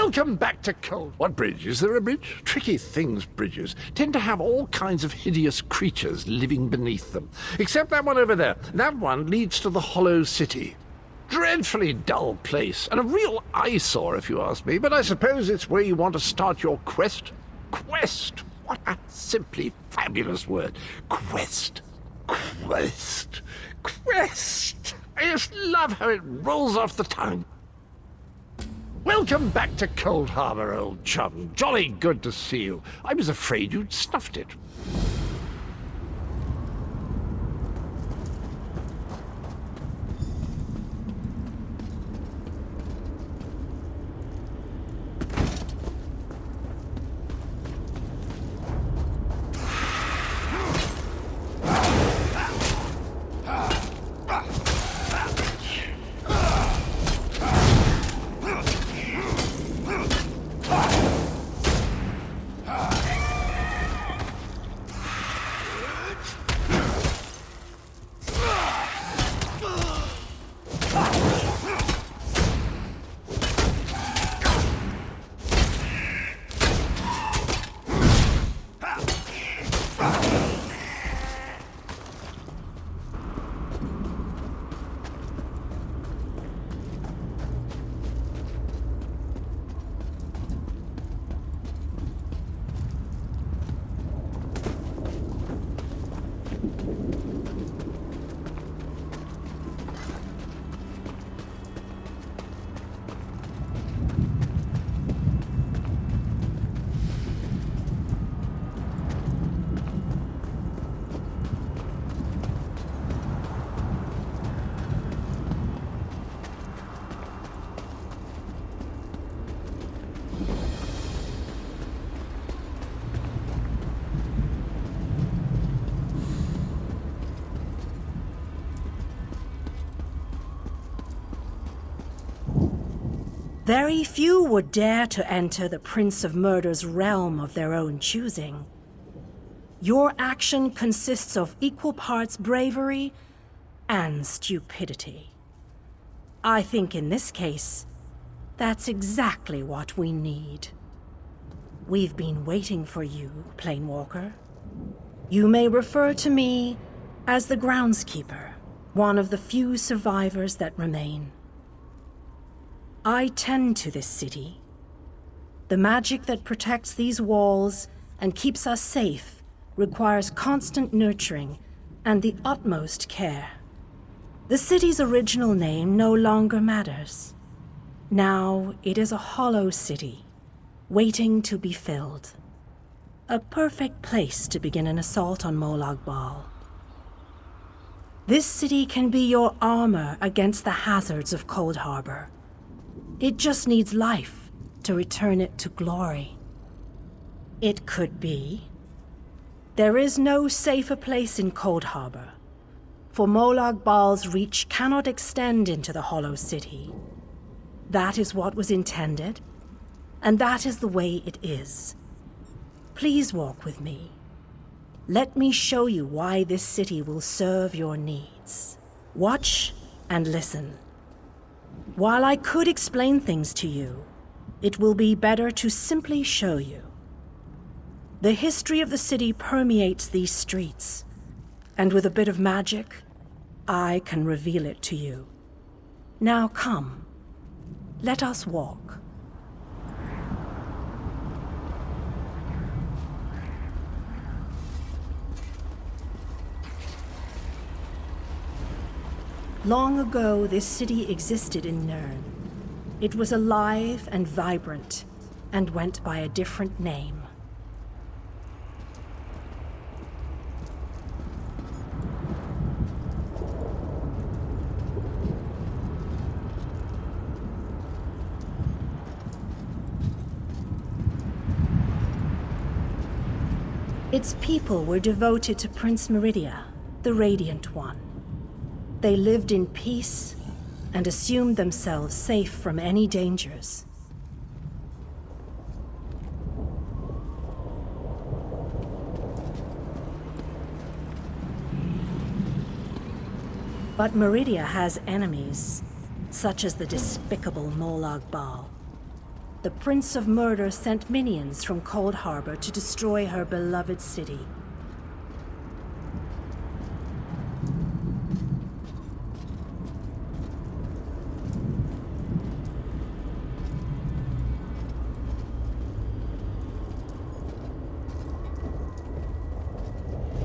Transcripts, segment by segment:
Welcome back to Cold. What bridge? Is there a bridge? Tricky things, bridges. Tend to have all kinds of hideous creatures living beneath them. Except that one over there. That one leads to the Hollow City. Dreadfully dull place, and a real eyesore if you ask me, but I suppose it's where you want to start your quest. Quest! What a simply fabulous word. Quest. Quest. Quest. I just love how it rolls off the tongue. Welcome back to Cold Harbor, old chum. Jolly good to see you. I was afraid you'd snuffed it. Very few would dare to enter the Prince of Murder's realm of their own choosing. Your action consists of equal parts bravery and stupidity. I think in this case, that's exactly what we need. We've been waiting for you, Planewalker. You may refer to me as the Groundskeeper, one of the few survivors that remain. I tend to this city. The magic that protects these walls and keeps us safe requires constant nurturing and the utmost care. The city's original name no longer matters. Now it is a hollow city, waiting to be filled. A perfect place to begin an assault on Molag Bal. This city can be your armor against the hazards of Cold Harbor. It just needs life to return it to glory. It could be. There is no safer place in Cold Harbor, for Molag Bal's reach cannot extend into the Hollow City. That is what was intended, and that is the way it is. Please walk with me. Let me show you why this city will serve your needs. Watch and listen. While I could explain things to you, it will be better to simply show you. The history of the city permeates these streets, and with a bit of magic, I can reveal it to you. Now come, let us walk. Long ago, this city existed in Nirn. It was alive and vibrant, and went by a different name. Its people were devoted to Prince Meridia, the Radiant One. They lived in peace and assumed themselves safe from any dangers. But Meridia has enemies, such as the despicable Molag Bal. the Prince of Murder sent minions from Cold Harbor to destroy her beloved city.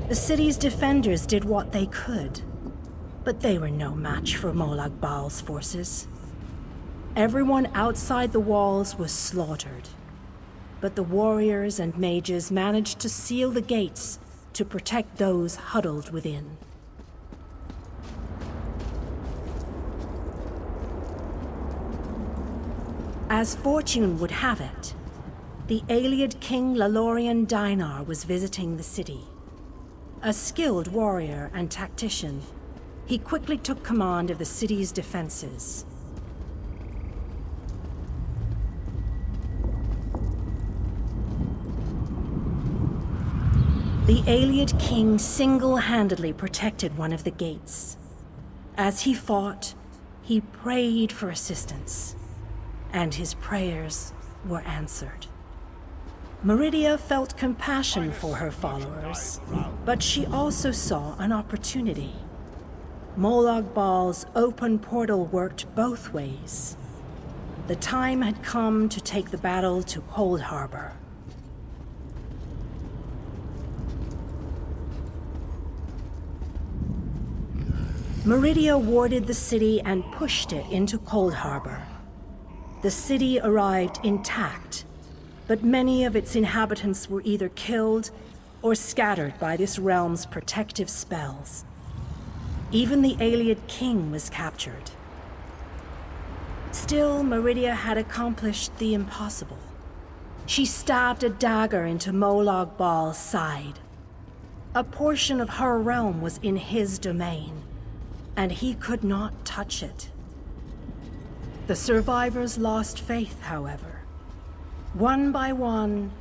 The city's defenders did what they could, but they were no match for Molag Bal's forces. Everyone outside the walls was slaughtered, but the warriors and mages managed to seal the gates to protect those huddled within. As fortune would have it, the Ayleid king Lalorian Dainar was visiting the city. A skilled warrior and tactician, he quickly took command of the city's defenses. The Ayleid king single-handedly protected one of the gates. As he fought, he prayed for assistance, and his prayers were answered. Meridia felt compassion for her followers, but she also saw an opportunity. Molag Bal's open portal worked both ways. The time had come to take the battle to Cold Harbor. Meridia warded the city and pushed it into Cold Harbor. The city arrived intact, but many of its inhabitants were either killed or scattered by this realm's protective spells. Even the Ayleid king was captured. Still, Meridia had accomplished the impossible. She stabbed a dagger into Molag Bal's side. A portion of her realm was in his domain, and he could not touch it. The survivors lost faith, however. One by one,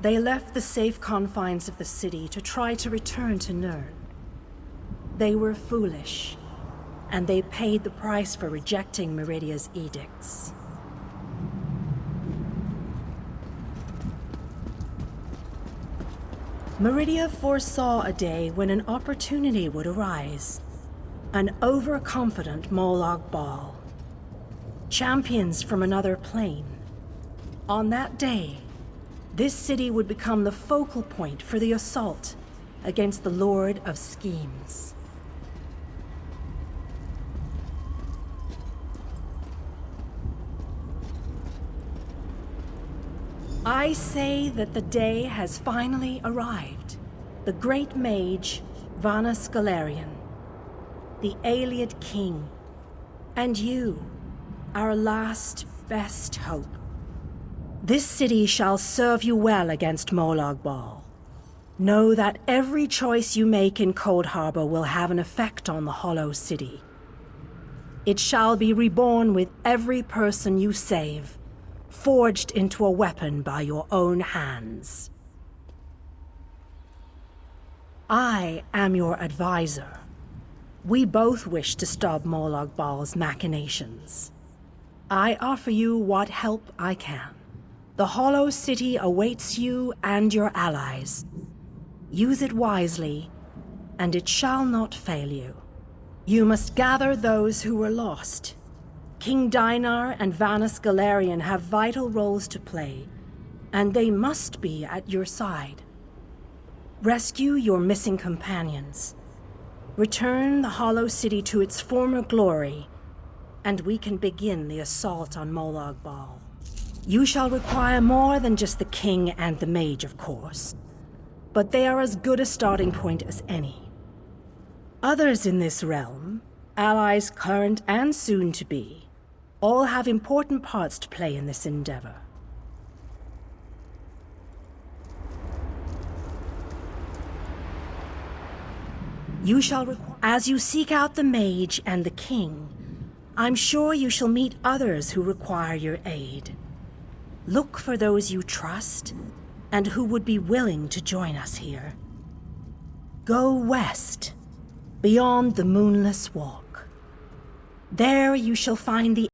they left the safe confines of the city to try to return to Nirn. They were foolish, and they paid the price for rejecting Meridia's edicts. Meridia foresaw a day when an opportunity would arise. An overconfident Molag Bal. Champions from another plane. On that day, this city would become the focal point for the assault against the Lord of Schemes. I say that the day has finally arrived. The great mage, Vanas Galarian, the Ayleid king, and you, our last best hope. This city shall serve you well against Molag Bal. Know that every choice you make in Cold Harbor will have an effect on the Hollow City. It shall be reborn with every person you save, forged into a weapon by your own hands. I am your advisor. We both wish to stop Molag Bal's machinations. I offer you what help I can. The Hollow City awaits you and your allies. Use it wisely, and it shall not fail you. You must gather those who were lost. King Dainar and Vanas Galarian have vital roles to play, and they must be at your side. Rescue your missing companions. Return the Hollow City to its former glory, and we can begin the assault on Molag Bal. You shall require more than just the king and the mage, of course, but they are as good a starting point as any. Others in this realm, allies current and soon to be, all have important parts to play in this endeavor. You shall as you seek out the mage and the king, I'm sure you shall meet others who require your aid. Look for those you trust and who would be willing to join us here. Go west, beyond the Moonless Walk. There you shall find the